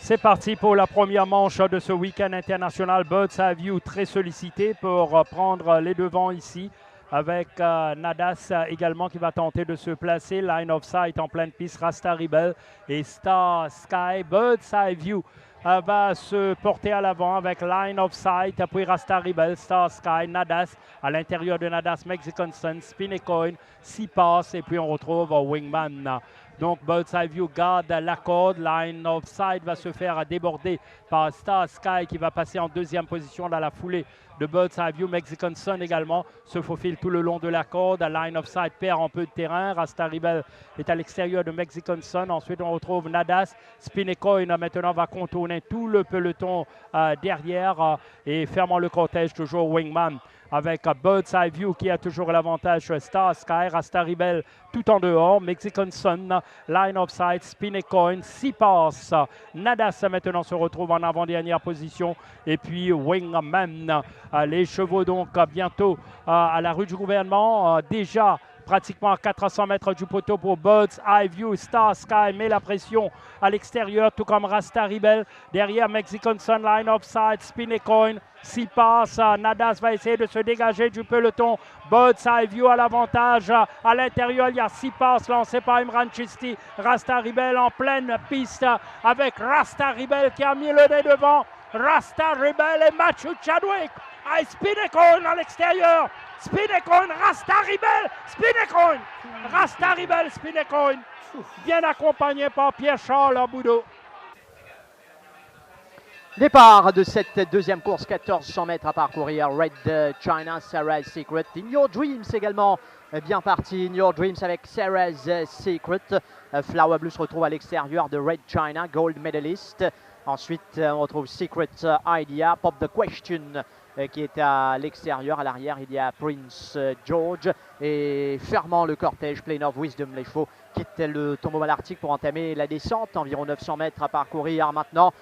C'est parti pour la première manche de ce week-end international. Bird's Eye View très sollicité pour prendre les devants ici. Avec Nadas également qui va tenter de se placer. Line of sight en pleine piste. Rasta Rebel et Star Sky. Bird's Eye View va se porter à l'avant avec Line of Sight, puis Rasta Rebel, Star Sky, Nadas, à l'intérieur de Nadas, Mexican Sun, Spin et Coin, 6 passes, et puis on retrouve Wingman. Donc Bird's Eye View garde la corde, Line of Sight va se faire déborder par Star Sky qui va passer en deuxième position dans la foulée de Bird's Eye View. Mexican Sun également se faufile tout le long de la corde. Line of Sight perd un peu de terrain. Rasta Rebel est à l'extérieur de Mexican Sun. Ensuite, on retrouve Nadas. Spin et Coin maintenant va contourner tout le peloton derrière et fermant le cortège, toujours Wingman avec Bird's Eye View qui a toujours l'avantage sur Star Sky, Rasta Rebel tout en dehors, Mexican Sun, Line of Sight, Spin et Coin, 6 passes. Nadas maintenant se retrouve en avant-dernière position et puis Wingman. Les chevaux donc bientôt à la rue du gouvernement, déjà pratiquement à 400 mètres du poteau pour Bird's Eye View. Star Sky met la pression à l'extérieur, tout comme Rasta Rebel. Derrière Mexican Sun, Line of Sight, Spin et Coin. 6 passes. Nadas va essayer de se dégager du peloton. Bird's Eye View à l'avantage. À l'intérieur, il y a 6 passes lancées par Imran Chisti. Rasta Rebel en pleine piste avec Rasta Rebel qui a mis le nez devant. Rasta Rebel et Matthew Chadwick. Spin et Coin à l'extérieur. Spin et Coin, Rasta Rebel, Spin et Coin. Rasta Rebel, Spin et Coin. Bien accompagné par Pierre-Charles Boudot. Départ de cette deuxième course, 1400 mètres à parcourir. Red China, Sarah's Secret. In Your Dreams également bien parti. In Your Dreams avec Sarah's Secret. Flower Blue se retrouve à l'extérieur de Red China, gold medalist. Ensuite, on retrouve Secret Idea, Pop the Question qui est à l'extérieur. À l'arrière, il y a Prince George. Et fermant le cortège, Plain of Wisdom, les chevaux quittent le tombeau malartic pour entamer la descente. Environ 900 mètres à parcourir maintenant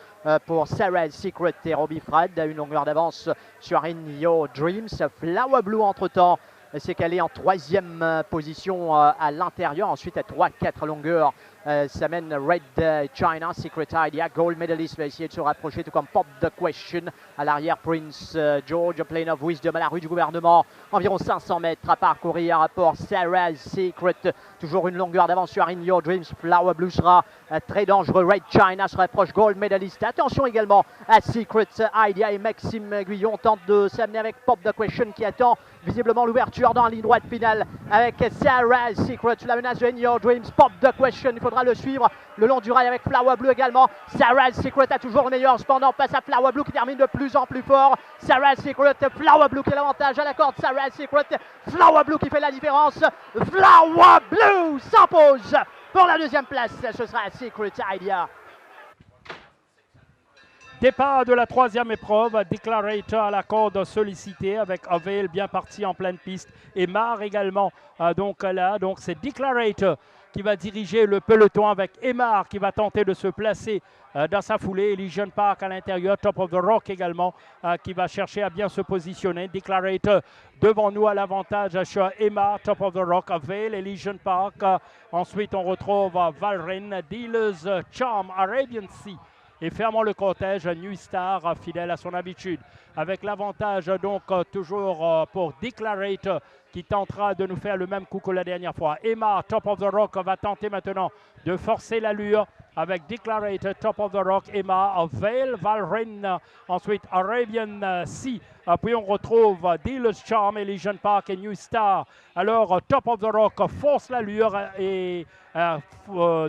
pour Sarah's Secret et Robbie Fred. Une longueur d'avance sur In Your Dreams. Flower Blue, entre-temps, s'est calé en troisième position à l'intérieur. Ensuite, à 3-4 longueurs, ça mène Red China, Secret Idea, gold medalist va essayer de se rapprocher, tout comme Pop the Question. À l'arrière, Prince George, Plain of Wisdom à la rue du gouvernement. Environ 500 mètres à parcourir pour Sarah's Secret. Toujours une longueur d'avance sur In Your Dreams. Flower Blue sera très dangereux. Red China se rapproche, gold medalist. Attention également à Secret Idea et Maxime Guyon tente de s'amener avec Pop the Question qui attend visiblement l'ouverture dans la ligne droite finale avec Sarah's Secret. La menace de In Your Dreams, Pop the Question. Il faudra le suivre le long du rail avec Flower Blue également. Sarah's Secret a toujours le meilleur. Cependant, passe à Flower Blue qui termine de plus en plus fort. Sarah's Secret, Flower Blue qui a l'avantage à la corde. Sarah's Secret, Flower Blue qui fait la différence. Flower Blue s'impose pour la deuxième place. Ce sera Secret Idea. Départ de la troisième épreuve, Declarator à la corde sollicité avec Avail bien parti en pleine piste et Mar également donc là. Donc c'est Declarator qui va diriger le peloton avec Emar qui va tenter de se placer dans sa foulée. Elysian Park à l'intérieur, Top of the Rock également qui va chercher à bien se positionner. Declarator devant nous à l'avantage sur Emar, Top of the Rock, Avail, Elysian Park. Ensuite on retrouve Valrin, Dealer's Charm, Arabian Sea. Et fermant le cortège, New Star, fidèle à son habitude. Avec l'avantage donc toujours pour Declarator qui tentera de nous faire le même coup que la dernière fois. Emma, Top of the Rock, va tenter maintenant de forcer l'allure avec Declarator, Top of the Rock, Emma, Avail, Valrin, ensuite Arabian Sea. Puis on retrouve Dealer's Charm, Elysian Park et New Star. Alors Top of the Rock force l'allure et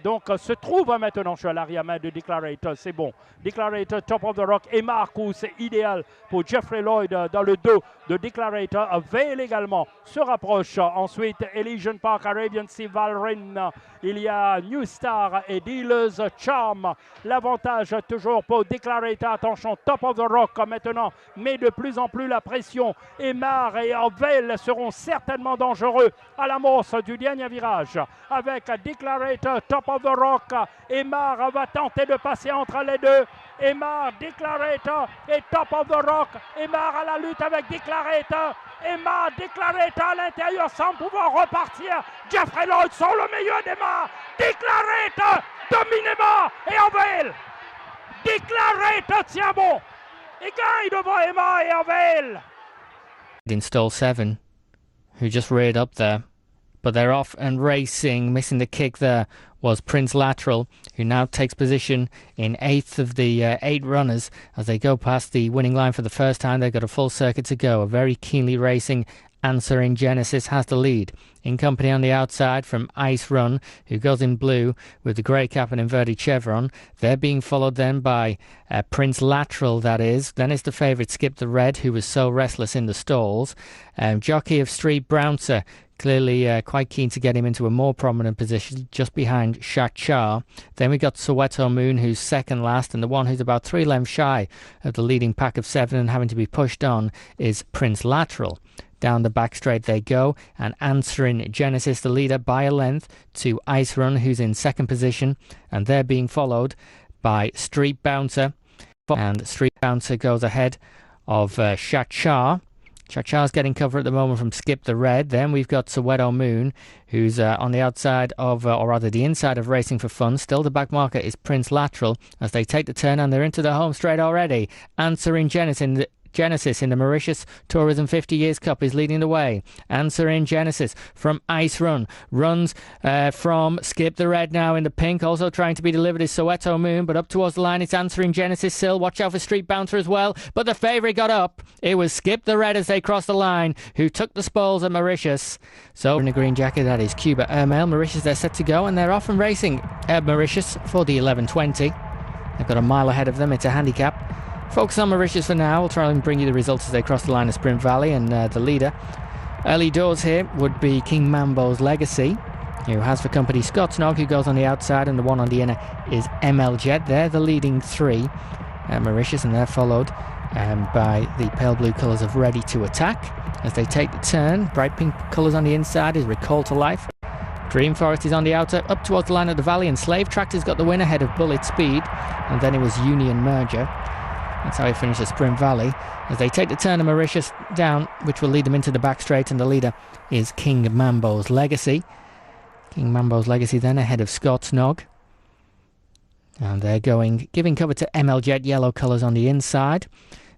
donc se trouve maintenant sur l'arrière-main de Declarator. C'est bon. Declarator, Top of the Rock et Marcus, c'est idéal pour Jeffrey Lloyd dans le dos de Declarator. Avail également se rapproche. Ensuite Elysian Park, Arabian Sea, Valrin. Il y a New Star et Dealer's Charm. L'avantage toujours pour Declarator. Attention, Top of the Rock maintenant met de plus en plus la pression. Emar et Avail seront certainement dangereux à l'amorce du dernier virage. Avec Declarator, Top of the Rock, Emar va tenter de passer entre les deux. Emar, Declarator et Top of the Rock. Emar à la lutte avec Declarator. Emma, Declarator à l'intérieur sans pouvoir repartir. Jeffrey Lloyd sur le milieu d'Emma. Declarator, dominément et Avail. Declarator tient bon. Et gagne devant Emma et Avel. In stall 7, who just reared up there. But they're off and racing. Missing the kick there was Prince Lateral, who now takes position in 8th of the 8 runners as they go past the winning line for the first time. They've got a full circuit to go. A very keenly racing Answer in Genesis has the lead. In company on the outside from Ice Run, who goes in blue with the grey cap and inverted chevron. They're being followed then by Prince Lateral, that is. Then it's the favourite Skip the Red, who was so restless in the stalls. Jockey of Street Browncer, clearly quite keen to get him into a more prominent position, just behind Shachar. Then we got Soweto Moon, who's second last, and the one who's about 3 lengths shy of the leading pack of 7 and having to be pushed on is Prince Lateral. Down the back straight they go, and answering Genesis, the leader, by a length to Ice Run, who's in second position, and they're being followed by Street Bouncer, and Street Bouncer goes ahead of Shachar. Shachar's getting cover at the moment from Skip the Red. Then we've got Soweto Moon, who's on the outside of, or rather the inside of Racing for Fun. Still the back marker is Prince Lateral as they take the turn, and they're into the home straight already. Answering Genesis in the Mauritius Tourism 50 Years Cup is leading the way. Answer in Genesis from Ice Run. Runs from Skip the Red now in the pink. Also trying to be delivered is Soweto Moon, but up towards the line it's Answer in Genesis still. Watch out for Street Bouncer as well. But the favourite got up. It was Skip the Red as they crossed the line, who took the spoils at Mauritius. So in the green jacket, that is Cuba Ermail. Mauritius, they're set to go, and they're off and racing at Mauritius for the 11:20. They've got a mile ahead of them. It's a handicap. Focus on Mauritius for now. We'll try and bring you the results as they cross the line of Sprint Valley, and the leader. Early doors here would be Kingmambo's Legacy, who has for company Scott Snog, who goes on the outside, and the one on the inner is ML Jet. They're the leading 3 at Mauritius, and they're followed by the pale blue colours of Ready to Attack as they take the turn. Bright pink colours on the inside is Recall to Life. Dream Forest is on the outer, up towards the line of the valley, and Slave Tractor's got the win ahead of Bullet Speed, and then it was Union Merger. That's how he finishes Sprint Valley as they take the turn of Mauritius down, which will lead them into the back straight, and the leader is Kingmambo's Legacy. Kingmambo's Legacy then ahead of Scott Snog. And they're giving cover to ML Jet, yellow colours on the inside.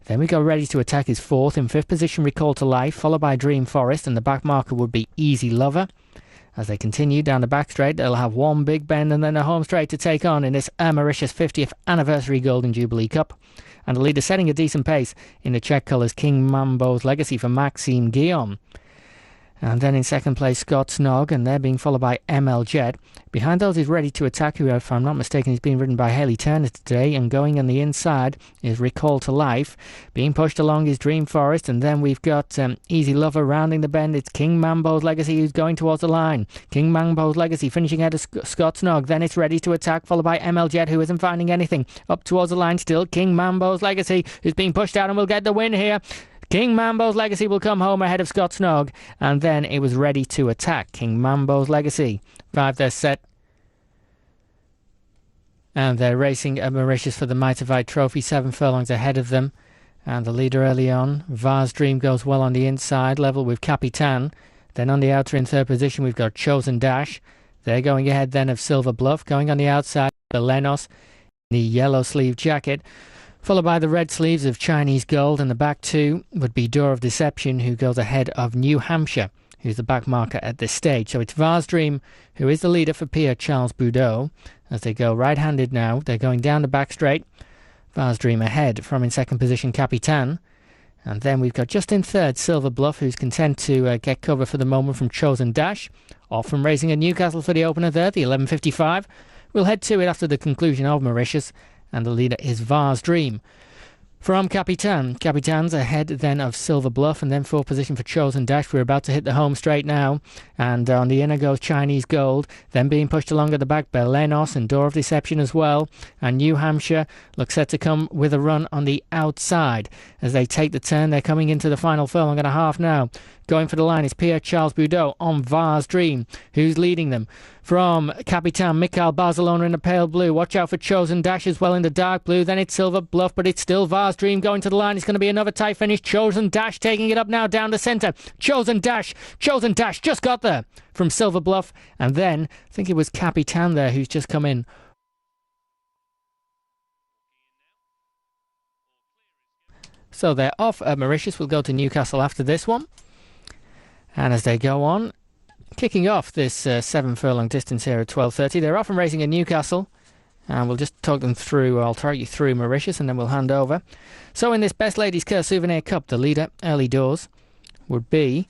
Then we go Ready to Attack is 4th. In 5th position, Recall to Life, followed by Dream Forest, and the back marker would be Easy Lover. As they continue down the back straight, they'll have one big bend and then a home straight to take on in this Mauritius 50th Anniversary Golden Jubilee Cup. And the leader setting a decent pace in the check colours, Kingmambo's Legacy for Maxime Guillaume. And then in second place, Scott Snog, and they're being followed by ML Jet. Behind those is Ready to Attack, who, if I'm not mistaken, is being ridden by Haley Turner today. And going on the inside is Recall to Life. Being pushed along is Dream Forest. And then we've got Easy Lover rounding the bend. It's Kingmambo's Legacy who's going towards the line. Kingmambo's Legacy finishing ahead of Scott Snog. Then it's Ready to Attack, followed by ML Jet, who isn't finding anything. Up towards the line still, Kingmambo's Legacy, who's being pushed out and will get the win here. Kingmambo's Legacy will come home ahead of Scott Snog, and then it was Ready to Attack. Kingmambo's Legacy. 5 they're set. And they're racing at Mauritius for the Mitavite Trophy, 7 furlongs ahead of them. And the leader early on, Vars Dream, goes well on the inside, level with Capitan. Then on the outer in 3rd position, we've got Chosen Dash. They're going ahead then of Silver Bluff. Going on the outside, Belenos, the yellow sleeve jacket, followed by the red sleeves of Chinese Gold, and the back 2 would be Door of Deception, who goes ahead of New Hampshire, who's the back marker at this stage. So it's Vars Dream, who is the leader for Pierre Charles Boudot, as they go right-handed now. They're going down the back straight. Vars Dream ahead from in second position Capitan. And then we've got just in 3rd Silver Bluff, who's content to get cover for the moment from Chosen Dash. Off from racing at Newcastle for the opener there, the 11:55. We'll head to it after the conclusion of Mauritius, and the leader is Vars Dream. From Capitan. Capitan's ahead then of Silver Bluff, and then 4th position for Chosen Dash. We're about to hit the home straight now, and on the inner goes Chinese Gold, then being pushed along at the back, Belenos and Door of Deception as well, and New Hampshire looks set to come with a run on the outside. As they take the turn, they're coming into the final furlong and a half now. Going for the line is Pierre Charles Boudot on Vars Dream, who's leading them. From Capitan, Mikhail Barcelona in the pale blue. Watch out for Chosen Dash as well in the dark blue. Then it's Silver Bluff, but it's still Vars Dream going to the line. It's going to be another tight finish. Chosen Dash taking it up now down the centre. Chosen Dash just got there from Silver Bluff. And then, I think it was Capitan there who's just come in. So they're off at Mauritius. We'll go to Newcastle after this one. And as they go on, kicking off this 7 furlong distance here at 12:30, they're off and racing at Newcastle. And we'll just talk them through. I'll talk you through Mauritius and then we'll hand over. So in this Best Ladies Care Souvenir Cup, the leader early doors would be,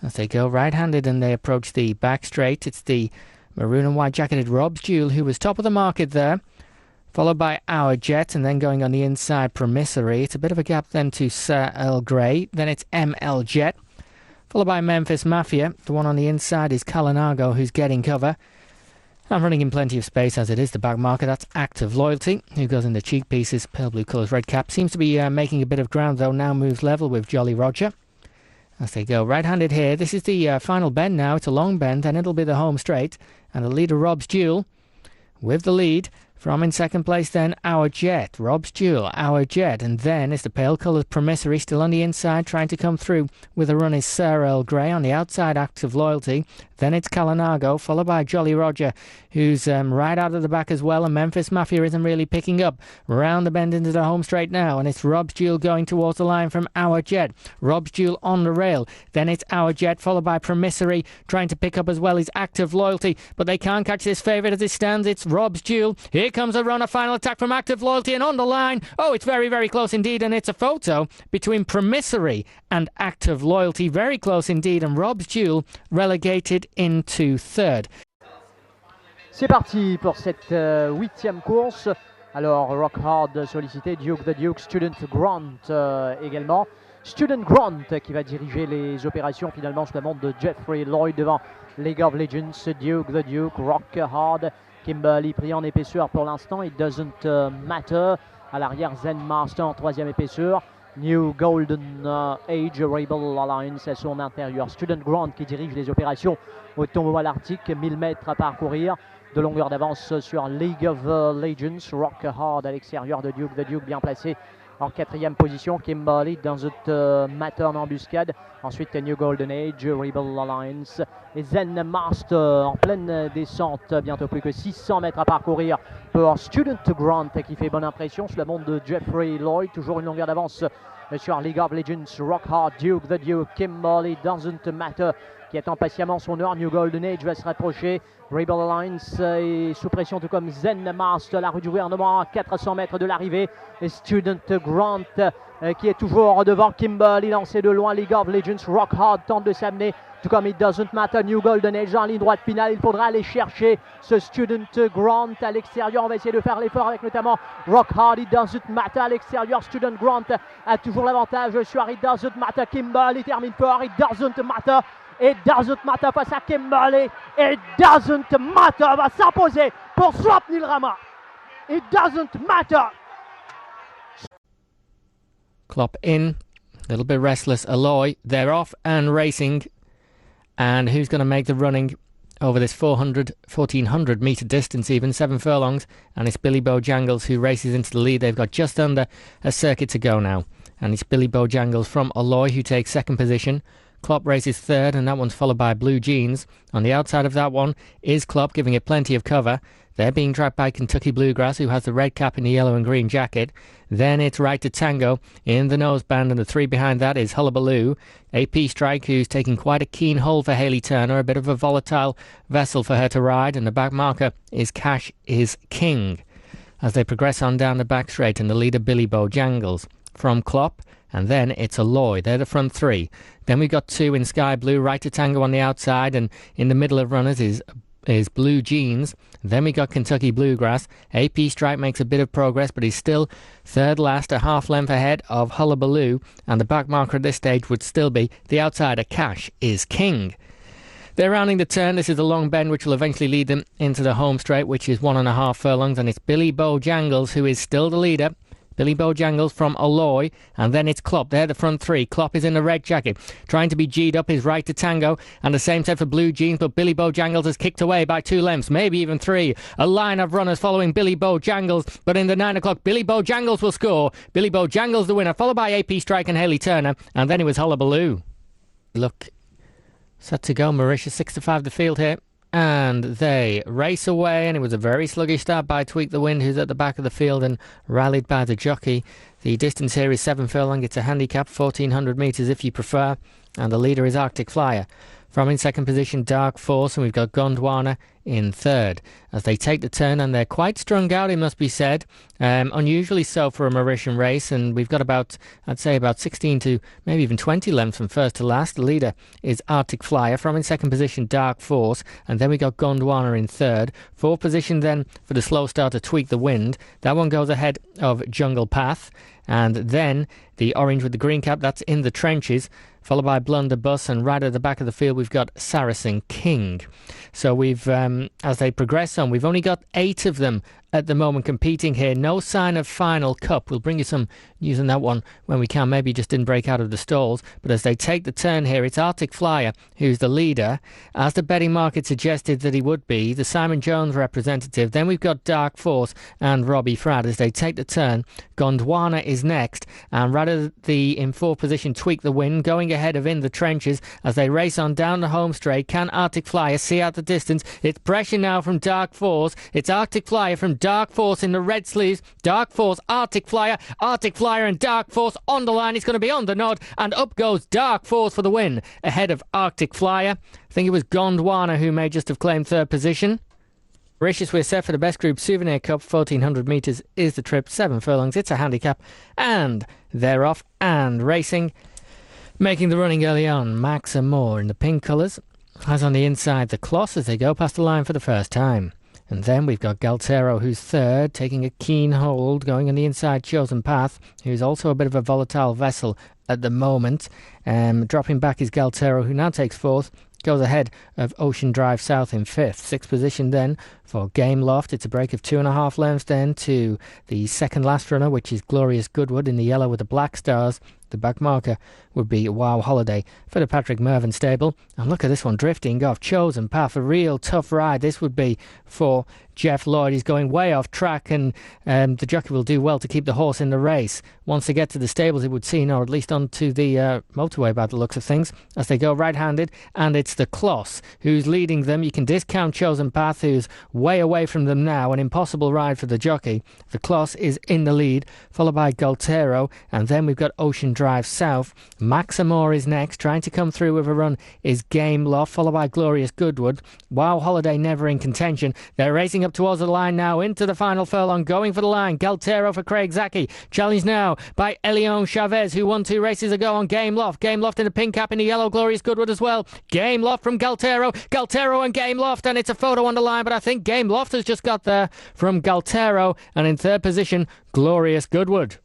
as they go right-handed and they approach the back straight, it's the maroon and white jacketed Rob's Jewel, who was top of the market there, followed by Our Jet, and then going on the inside, Promissory. It's a bit of a gap then to Sir Earl Grey. Then it's ML Jet, followed by Memphis Mafia. The one on the inside is Calinago, who's getting cover. I'm running in plenty of space as it is the back marker. That's Active Loyalty, who goes in the cheek pieces, pale blue colours, red cap. Seems to be making a bit of ground, though, now moves level with Jolly Roger. As they go right-handed here, this is the final bend now. It's a long bend, and it'll be the home straight. And the leader, Rob's Jewel, with the lead. From in second place then, Our Jet, Rob's Jewel, Our Jet, and then it's the pale colours Promissory still on the inside, trying to come through with a run is Sir Earl Grey on the outside, Active Loyalty. Then it's Calinago, followed by Jolly Roger, who's right out of the back as well, and Memphis Mafia isn't really picking up. Round the bend into the home straight now, and it's Rob's Jewel going towards the line from Our Jet. Rob's Jewel on the rail, then it's Our Jet, followed by Promissory, trying to pick up as well is Active Loyalty, but they can't catch this favourite as it stands. It's Rob's Jewel. Here comes a run, a final attack from Active Loyalty, and on the line, oh, it's very, very close indeed, and it's a photo between Promissory and Active Loyalty, very close indeed, and Rob's Jewel relegated into third. C'est parti pour cette 8e course. Alors Rock Hard sollicité, Duke the Duke, Student Grant également. Student Grant qui va diriger les opérations finalement sous la montre de Jeffrey Lloyd devant League of Legends, Duke the Duke, Rock Hard, Kimberly pris en épaisseur pour l'instant, It Doesn't Matter. À l'arrière, Zen Master en 3e épaisseur. New Golden Age, Rebel Alliance à son intérieur. Student Grant qui dirige les opérations au tombeau à l'Arctique, 1000 mètres à parcourir. De longueur d'avance sur League of Legends. Rock Hard à l'extérieur de Duke the Duke, bien placé en 4e position. Kimberly dans Doesn't Matter en embuscade. Ensuite New Golden Age, Rebel Alliance et Zen Master en pleine descente. Bientôt plus que 600 mètres à parcourir pour Student Grant qui fait bonne impression sous la montre de Jeffrey Lloyd. Toujours une longueur d'avance sur League of Legends, Rock Hard, Duke the Duke, Kimberly Doesn't Matter qui attend patiemment son heure. New Golden Age va se rapprocher. Rebel Alliance est sous pression, tout comme Zen Master, la rue du gouvernement à 400 mètres de l'arrivée. Et Student Grant qui est toujours devant Kimberly, lancé de loin. League of Legends, Rock Hard tente de s'amener, tout comme It Doesn't Matter. New Golden Age en ligne droite finale. Il faudra aller chercher ce Student Grant à l'extérieur. On va essayer de faire l'effort avec notamment Rock Hard. It Doesn't Matter à l'extérieur. Student Grant a toujours l'avantage sur It Doesn't Matter. Kimberly termine fort. It Doesn't Matter. It Doesn't Matter face à Kimberly. It Doesn't Matter va s'imposer pour Swapnil Rama. It Doesn't Matter. Klopp in, a little bit restless. Alloy, they're off and racing. And who's going to make the running over this 1400 metre distance, even 7 furlongs? And it's Billy Bojangles who races into the lead. They've got just under a circuit to go now. And it's Billy Bojangles from Alloy who takes 2nd position. Klopp races 3rd, and that one's followed by Blue Jeans. On the outside of that one is Klopp, giving it plenty of cover. They're being tracked by Kentucky Bluegrass, who has the red cap in the yellow and green jacket. Then it's Right to Tango in the noseband, and the 3 behind that is Hullabaloo. AP Strike, who's taking quite a keen hold for Hayley Turner, a bit of a volatile vessel for her to ride, and the back marker is Cash is King. As they progress on down the back straight, and the leader Billy Bojangles from Klopp. And then it's Alloy. They're the front 3. Then we've got 2 in Sky Blue, Right to Tango on the outside, and in the middle of runners is Blue Jeans. Then we got Kentucky Bluegrass. AP Strike makes a bit of progress, but he's still 3rd last, a half length ahead of Hullabaloo, and the back marker at this stage would still be the outsider Cash is King. They're rounding the turn. This is the long bend, which will eventually lead them into the home straight, which is 1.5 furlongs, and it's Billy Bojangles who is still the leader. Billy Bojangles from Alloy, and then it's Klopp. They're the front 3. Klopp is in the red jacket, trying to be G'd up his Right to Tango, and the same set for Blue Jeans, but Billy Bojangles has kicked away by 2 lengths, maybe even 3. A line of runners following Billy Bojangles, but in the 9 o'clock, Billy Bojangles will score. Billy Bojangles the winner, followed by AP Strike and Hayley Turner, and then it was Hullabaloo. Look, set to go. Mauritius 6-5 the field here. and they race away, and it was a very sluggish start by Tweak the Wind, who's at the back of the field and rallied by the jockey. The distance here is 7 furlong. It's a handicap, 1400 metres if you prefer, and the leader is Arctic Flyer. From in second position, Dark Force, and we've got Gondwana in third. As they take the turn, and they're quite strung out, it must be said. Unusually so for a Mauritian race, and we've got about, I'd say, about 16 to maybe even 20 lengths from first to last. The leader is Arctic Flyer. From in second position, Dark Force, and then we got Gondwana in third. Fourth position then for the slow starter, Tweak the Wind. That one goes ahead of Jungle Path. And then the orange with the green cap, that's in the trenches, followed by Blunderbuss, and right at the back of the field we've got Saracen King. So we've, as they progress on, we've only got 8 of them at the moment competing here. No sign of Final Cup. We'll bring you some news on that one when we can. Maybe just didn't break out of the stalls. But as they take the turn here, it's Arctic Flyer who's the leader, as the betting market suggested that he would be, the Simon Jones representative. Then we've got Dark Force and Robbie Frad as they take the turn. Gondwana is next, and rather in fourth position, Tweak the Wind, going ahead of In the Trenches as they race on down the home straight. Can Arctic Flyer see out the distance? It's pressure now from Dark Force. It's Arctic Flyer from Dark Force in the red sleeves. Dark Force, Arctic Flyer and Dark Force on the line. It's going to be on the nod, and up goes Dark Force for the win ahead of Arctic Flyer. I think it was Gondwana who may just have claimed third position. Mauritius, we're set for the Best Group Souvenir Cup. 1400 metres is the trip, 7 furlongs. It's a handicap, and they're off and racing. Making the running early on, Max and Moore in the pink colours, has on the inside the Closs as they go past the line for the first time. And then we've got Galtero, who's third, taking a keen hold, going on the inside Chosen Path, who's also a bit of a volatile vessel at the moment. Dropping back is Galtero, who now takes fourth, goes ahead of Ocean Drive South in fifth. Sixth position then for Game Loft. It's a break of 2.5 lengths then to the second last runner, which is Glorious Goodwood in the yellow with the black stars. The back marker would be Wow Holiday for the Patrick Mervyn stable. And look at this one drifting off. Chosen Path, a real tough ride this would be for Jeff Lloyd. He's going way off track, and the jockey will do well to keep the horse in the race. Once they get to the stables, it would seem, or at least onto the motorway by the looks of things, as they go right-handed. And it's the Closs who's leading them. You can discount Chosen Path, who's way away from them now. An impossible ride for the jockey. The Closs is in the lead, followed by Galtero, and then we've got Ocean Drive South. Maximore is next. Trying to come through with a run is Game Loft, followed by Glorious Goodwood. Wow Holiday never in contention. They're racing up towards the line now, into the final furlong, going for the line. Galtero for Craig Zaki. Challenged now by Elion Chavez, who won 2 races ago on Game Loft. Game Loft in the pink cap, in the yellow, Glorious Goodwood as well. Game Loft from Galtero. Galtero and Game Loft, and it's a photo on the line, but I think Game Loft has just got there from Galtero, and in third position, Glorious Goodwood.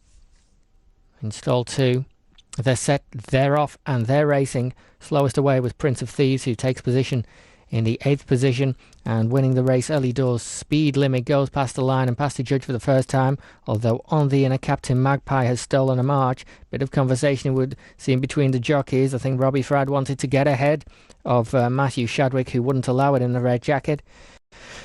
In stall 2, they're set, they're off, and they're racing. Slowest away was Prince of Thieves, who takes position in the 8th position, and winning the race early doors. Speed Limit goes past the line and past the judge for the first time, although on the inner, Captain Magpie has stolen a march. Bit of conversation it would seem between the jockeys. I think Robbie Frad wanted to get ahead of Matthew Shadwick, who wouldn't allow it in the red jacket.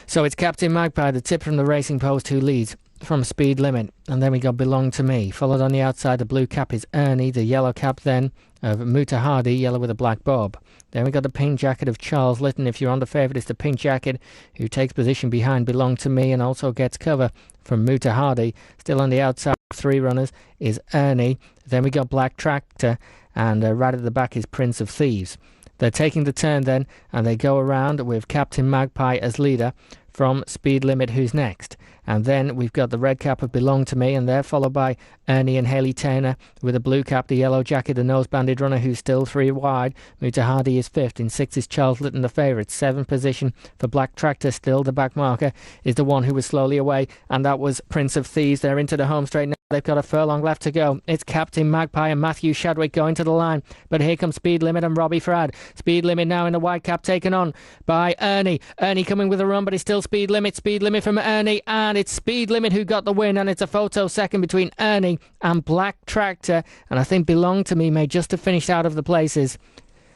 So it's Captain Magpie, the tip from the racing post, who leads from Speed Limit. And then we got Belong to Me. Followed on the outside, the blue cap is Ernie, the yellow cap then of Muta Hardy, yellow with a black bob. Then we got the pink jacket of Charles Litton. If you're on the favourite, it's the pink jacket who takes position behind Belong to Me and also gets cover from Muta Hardy. Still on the outside, 3 runners is Ernie. Then we got Black Tractor, and right at the back is Prince of Thieves. They're taking the turn then, and they go around with Captain Magpie as leader from Speed Limit, who's next. And then we've got the red cap of Belong to Me, and they're followed by Ernie and Haley Turner with a blue cap, the yellow jacket, the nose-banded runner who's still 3 wide. Muta Hardy is 5th. In 6th is Charles Litton, the favourite. 7th position for Black Tractor, still the back marker, is the one who was slowly away, and that was Prince of Thieves. They're into the home straight now. They've got a furlong left to go. It's Captain Magpie and Matthew Shadwick going to the line, but here comes Speed Limit and Robbie Frad. Speed Limit now in the white cap, taken on by Ernie. Ernie coming with a run, but it's still Speed Limit. Speed Limit from Ernie, and it's Speed Limit who got the win, and it's a photo second between Ernie and Black Tractor, and I think Belong to Me may just have finished out of the places.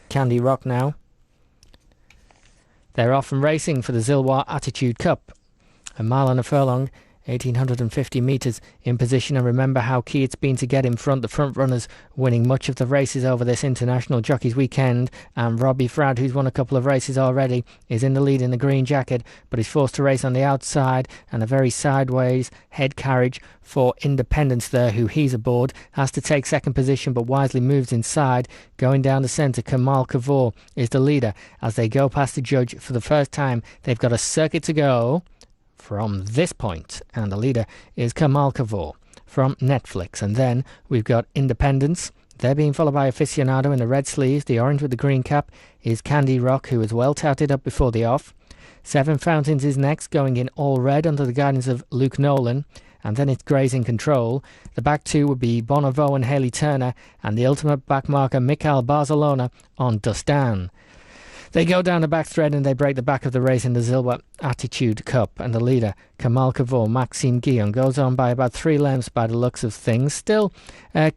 Candy Rock now. They're off and racing for the Zilwa Attitude Cup. A mile and a furlong 1,850 metres in position, and remember how key it's been to get in front. The front runners winning much of the races over this International Jockeys weekend, and Robbie Frad, who's won a couple of races already, is in the lead in the green jacket, but he's forced to race on the outside, and a very sideways head carriage for Independence there, who he's aboard, has to take second position but wisely moves inside. Going down the centre, Kamal Kavor is the leader as they go past the judge for the first time. They've got a circuit to go from this point, and the leader is Kamal Kavor from Netflix. And then we've got Independence. They're being followed by Aficionado in the red sleeves. The orange with the green cap is Candy Rock, who is well touted up before the off. Seven Fountains is next, going in all red under the guidance of Luke Nolan. And then it's Grazing Control. The back two would be Bonnevo and Haley Turner, and the ultimate backmarker Michael Barcelona on Dustan. They go down the back thread and they break the back of the race in the Zilwa Attitude Cup, and the leader, Kamal Kavor, Maxime Guillon, goes on by about 3 lengths by the looks of things. Still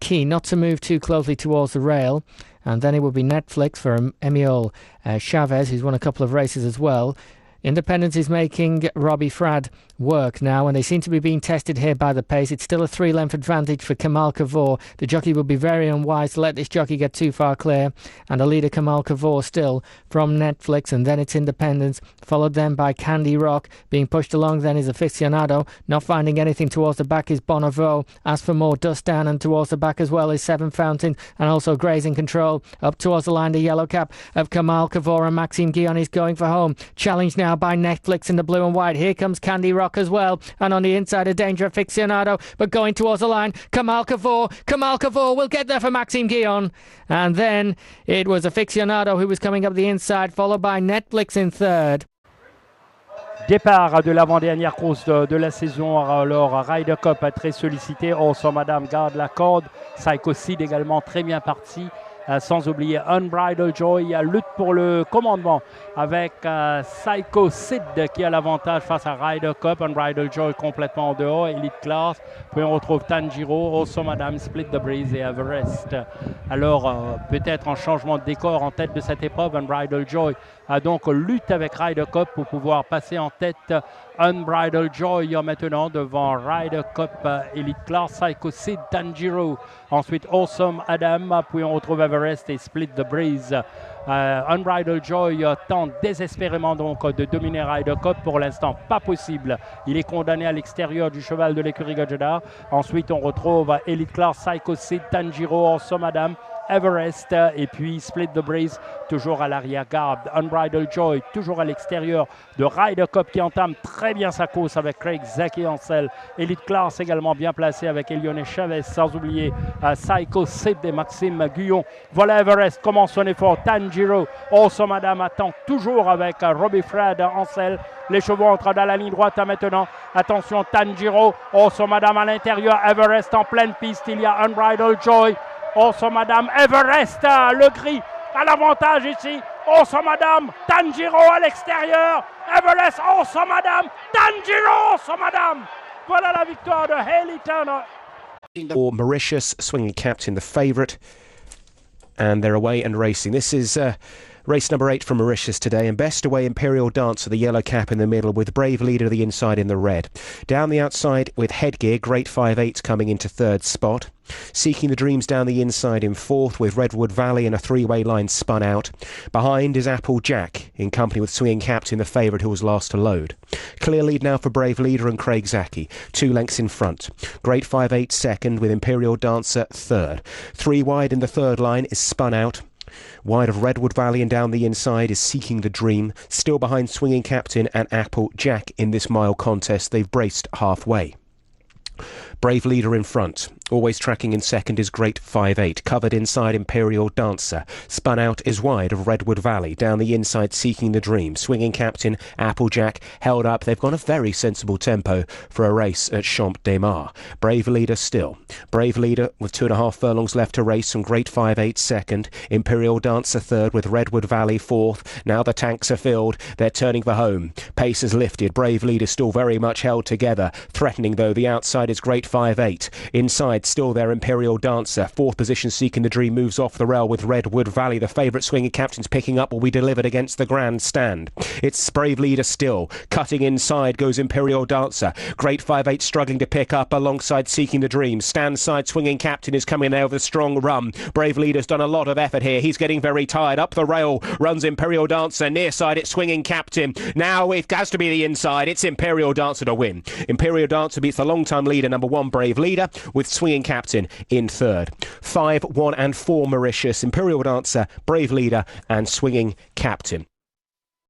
key not to move too closely towards the rail. And then it would be Netflix for Emil Chavez, who's won a couple of races as well. Independence is making Robbie Frad work now, and they seem to be being tested here by the pace. It's still a 3-length advantage for Kamal Kavor. The jockey will be very unwise to let this jockey get too far clear. And the leader, Kamal Kavor, still from Netflix, and then it's Independence, followed then by Candy Rock. Being pushed along then is Aficionado. Not finding anything towards the back is Bonnevo. As for more Dustan, and towards the back as well is Seven Fountains, and also Grazing Control. Up towards the line, the yellow cap of Kamal Kavor, and Maxime Guillon is going for home. Challenged now by Netflix in the blue and white. Here comes Candy Rock as well, and on the inside a Danger Aficionado, but going towards the line, Kamal Kavor will get there for Maxime Guillon, and then it was Aficionado who was coming up the inside, followed by Netflix in third. Départ de l'avant-dernière course de la saison. Alors Ryder Cup très sollicité. Also Madame garde la corde. Psycho Sid également très bien parti. Sans oublier Unbridled Joy, lutte pour le commandement avec Psycho Sid qui a l'avantage face à Ryder Cup. Unbridled Joy complètement en dehors, Elite Class. Puis on retrouve Tanjiro, Also Madame, Split the Breeze et Everest. Alors peut-être un changement de décor en tête de cette épreuve. Unbridled Joy a donc lutte avec Ryder Cup pour pouvoir passer en tête. Unbridled Joy maintenant devant Ryder Cup Elite Class, Psycho Sid, Tanjiro. Ensuite Awesome Adam, puis on retrouve Everest et Split the Breeze. Unbridled Joy tente désespérément donc de dominer Ryder Cup. Pour l'instant, pas possible. Il est condamné à l'extérieur du cheval de l'écurie Gajada. Ensuite, on retrouve Elite Class, Psycho Sid, Tanjiro, Awesome Adam, Everest et puis Split the Breeze toujours à l'arrière-garde. Unbridled Joy toujours à l'extérieur de Ryder Cup qui entame très bien sa course avec Craig Zaki Ansel. Elite Class également bien placé avec Elione Chavez, sans oublier Psycho Sid et Maxime Guillon. Voilà Everest, commence son effort. Tanjiro, Also Madame attend toujours avec Robbie Frad Ansel. Les chevaux entrent dans la ligne droite maintenant. Attention Tanjiro, Also Madame à l'intérieur. Everest en pleine piste, il y a Unbridled Joy. Also Madame, Everest, le gris à l'avantage ici. Also Madame, Tanjiro à l'extérieur. Everest, Also Madame, Tanjiro, Also Madame. Voilà la victoire de Haley Turner. Or Mauritius, swinging captain, the favourite. And they're away and racing. This is race number 8 from Mauritius today, and best away Imperial Dancer, the yellow cap in the middle, with Brave Leader the inside in the red. Down the outside with Headgear, Great 5/8 coming into third spot. Seeking the Dreams down the inside in fourth, with Redwood Valley and a 3-way line spun out. Behind is Apple Jack, in company with Swinging Captain, the favourite who was last to load. Clear lead now for Brave Leader and Craig Zaki, 2 lengths in front. Great 5/8 second, with Imperial Dancer third. 3 wide in the third line is spun out. Wide of Redwood Valley and down the inside is Seeking the Dream. Still behind Swinging Captain and Apple Jack in this mile contest. They've braced halfway. Brave Leader in front. Always tracking in second is Great 5/8. Covered inside Imperial Dancer. Spun out is wide of Redwood Valley. Down the inside Seeking the Dream. Swinging Captain, Applejack held up. They've gone a very sensible tempo for a race at Champ des Mars. Brave Leader still. Brave Leader with 2.5 furlongs left to race from Great 5/8 second. Imperial Dancer third with Redwood Valley fourth. Now the tanks are filled. They're turning for home. Pace has lifted. Brave Leader still very much held together. Threatening though the outside is Great 5/8. Inside ahead still there, Imperial Dancer. 4th position, Seeking the Dream, moves off the rail with Redwood Valley. The favourite Swinging Captain's picking up, will be delivered against the grandstand. It's Brave Leader still. Cutting inside goes Imperial Dancer. Great 5-8 struggling to pick up alongside Seeking the Dream. Stand side Swinging Captain is coming there with a strong run. Brave Leader's done a lot of effort here. He's getting very tired. Up the rail runs Imperial Dancer. Near side it's Swinging Captain. Now it has to be the inside. It's Imperial Dancer to win. Imperial Dancer beats the long-time leader, number 1 Brave Leader, with Swinging Captain in 3rd. 5, 1 and 4 Mauritius. Imperial Dancer, Brave Leader and Swinging Captain.